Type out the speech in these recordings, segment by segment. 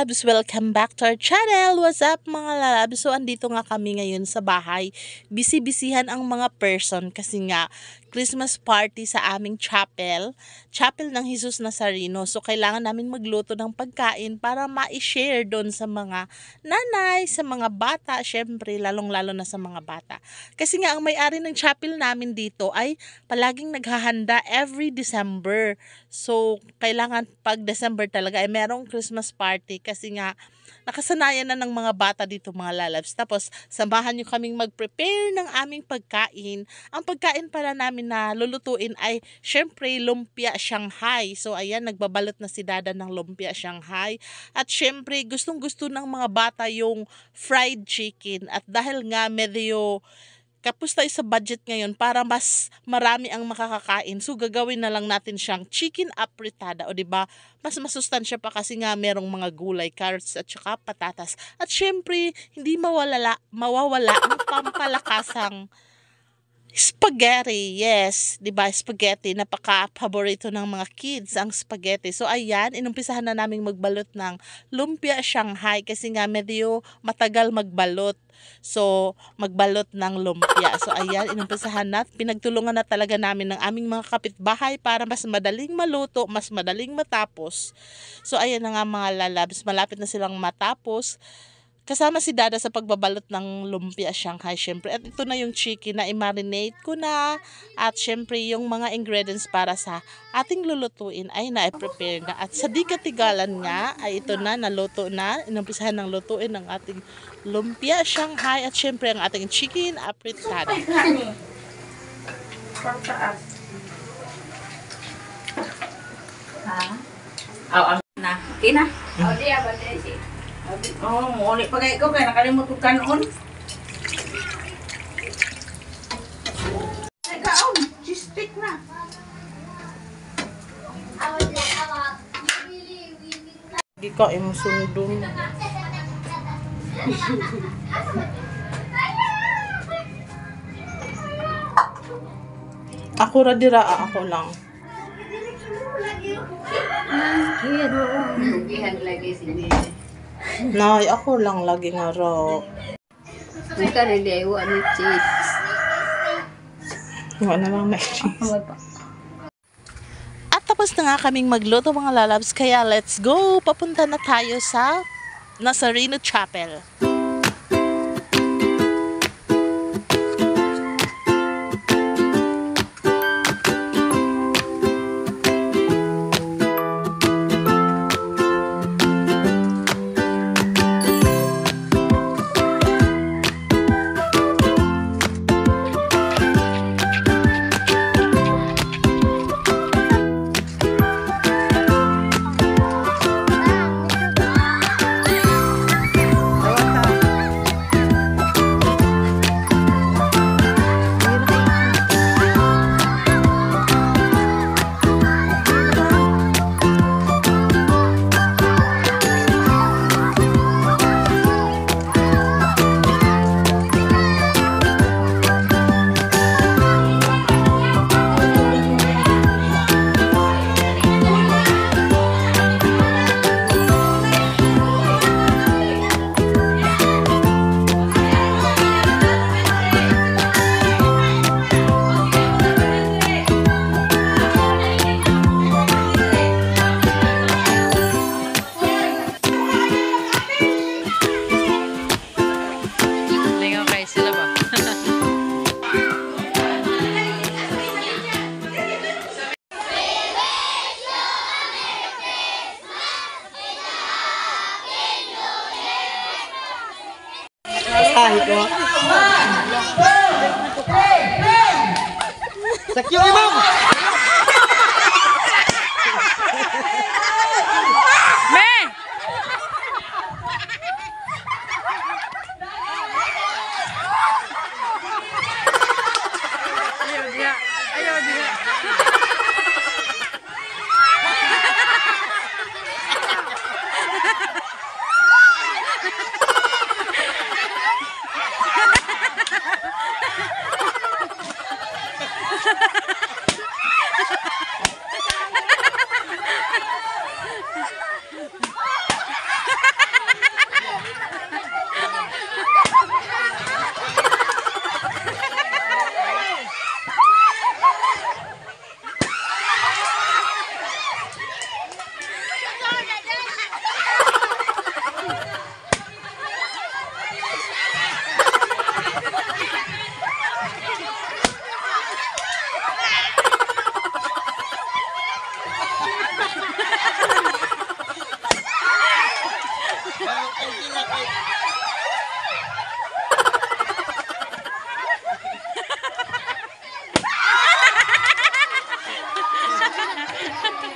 lalabs! Welcome back to our channel! What's up mga lalabs? So andito nga kami ngayon sa bahay. Busy-busyhan ang mga person kasi nga Christmas party sa aming chapel. Chapel ng Jesus Nazareno. So kailangan namin magluto ng pagkain para ma-share doon sa mga nanay, sa mga bata. Syempre, lalong-lalo na sa mga bata. Kasi nga ang may-ari ng chapel namin dito ay palaging naghahanda every December. So kailangan pag December talaga ay merong Christmas party kasi nga nakasanayan na ng mga bata dito mga lalabs. Tapos samahan nyo kaming mag-prepare ng aming pagkain. Ang pagkain para namin na lulutuin ay syempre lumpia Shanghai. So ayan, nagbabalot na si Dada ng lumpia Shanghai. At syempre gustong-gusto ng mga bata yung fried chicken. At dahil nga medyo kapos tayo sa budget ngayon para mas marami ang makakakain. So gagawin na lang natin siyang chicken apritada, o di ba? Mas masustansya pa kasi nga merong mga gulay, carrots at saka patatas. At syempre, hindi mawawala ang pampalakasang spaghetti. Yes, 'di ba? Spaghetti, napaka-paborito ng mga kids ang spaghetti. So ayan, inumpisahan na naming magbalot ng lumpia Shanghai kasi nga medyo matagal magbalot. So magbalot ng lumpia. So ayan, inumpisahan na, pinagtulungan na talaga namin ng aming mga kapitbahay para mas madaling maluto, mas madaling matapos. So ayan na nga mga lalabs, malapit na silang matapos. Kasama si Dada sa pagbabalot ng lumpia Shanghai, syempre. At ito na yung chicken na i-marinate ko na. At syempre yung mga ingredients para sa ating lulutuin ay na-prepare na. At sa di katigalan nga ay ito na, naluto na. Inumpisahan ng lutuin ng ating lumpia Shanghai at syempre ang ating chicken apritada. Ang na. Okay na. Ulit pa kayo ko, kaya nakalimut ko kanon. Nagaon, cheese-stick na. Hindi ka imusundong. Ako radira, ako lang. Lagi sini. Nay, ako lang lagi nga raw. Bukan dia iwa ni cheese. Iwan na lang may cheese. At tapos na nga kaming magluto mga lalabs, kaya let's go! Papunta na tayo sa Nazareno Chapel. Sakyo imam. Me! Ayaw dia.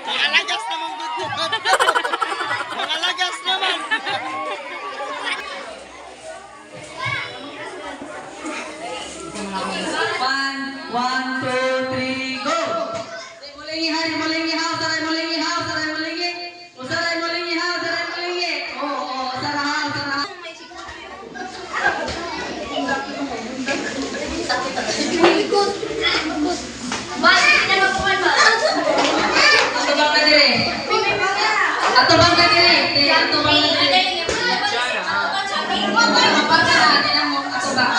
Mga lagas naman dito. Mga lagas naman. One, two, three, go! Mulingi hari, mulingi haw, saray mulingi haw, saray mulingi. Saray mulingi haw, saray mulingi. Oh, sarahaw, sarahaw. Atubang na diri. Atubang na diri. Atubang na diri. Mapagka na, tinan mo, atubang.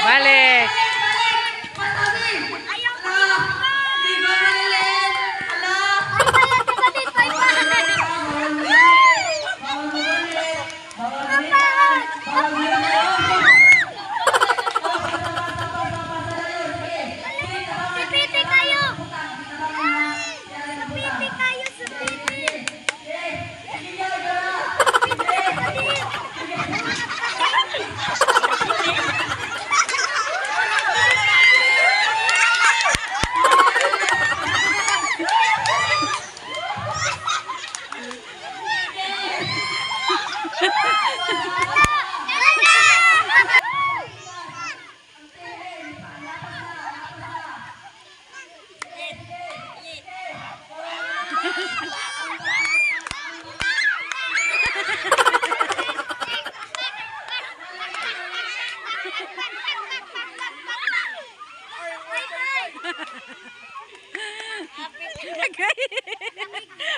Balik.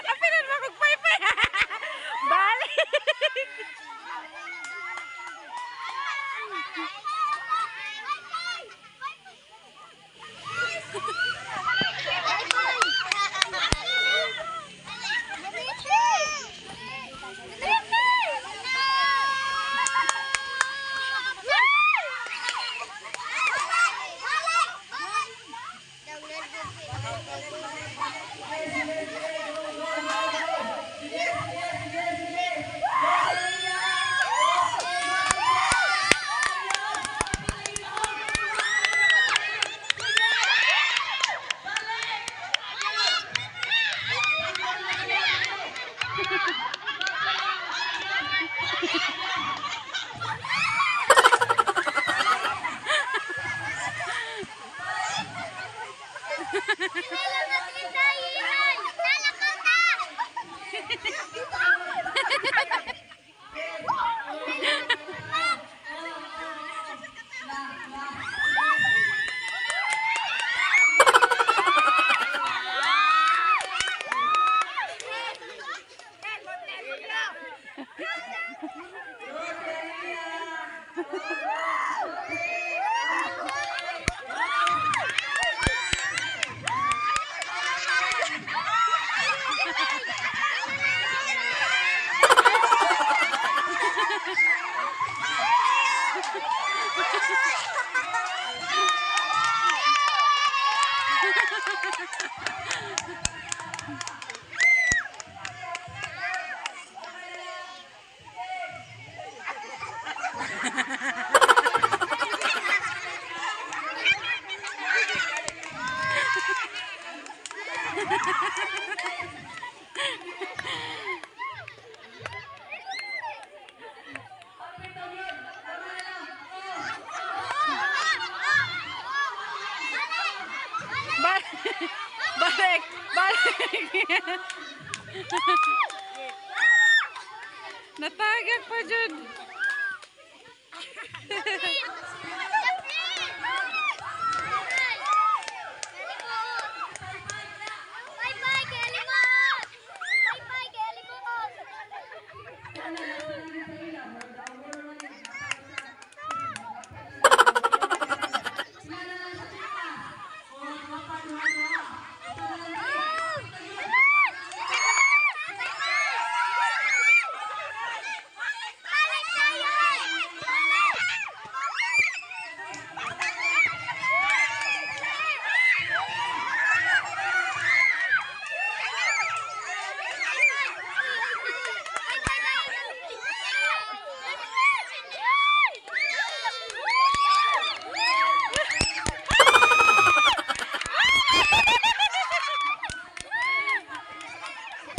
Apinan mo kong paypay. Balik. Balik! Balik! Natagak pa dyan.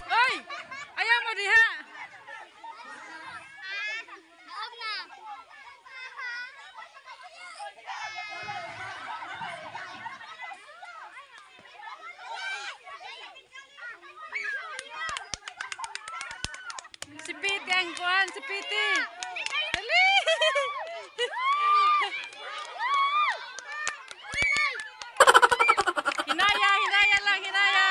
Oy! Ayaw mo diha! Si Piti ang kuhan, si Piti! Dali! Hinaya, hinaya lang, hinaya!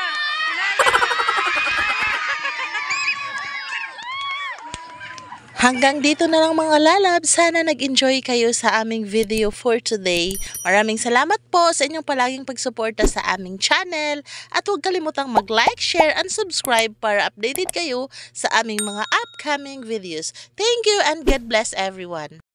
Hanggang dito na lang mga lalab. Sana nag-enjoy kayo sa aming video for today. Maraming salamat po sa inyong palaging pagsuporta sa aming channel. At huwag kalimutang mag-like, share, and subscribe para updated kayo sa aming mga upcoming videos. Thank you and God bless everyone.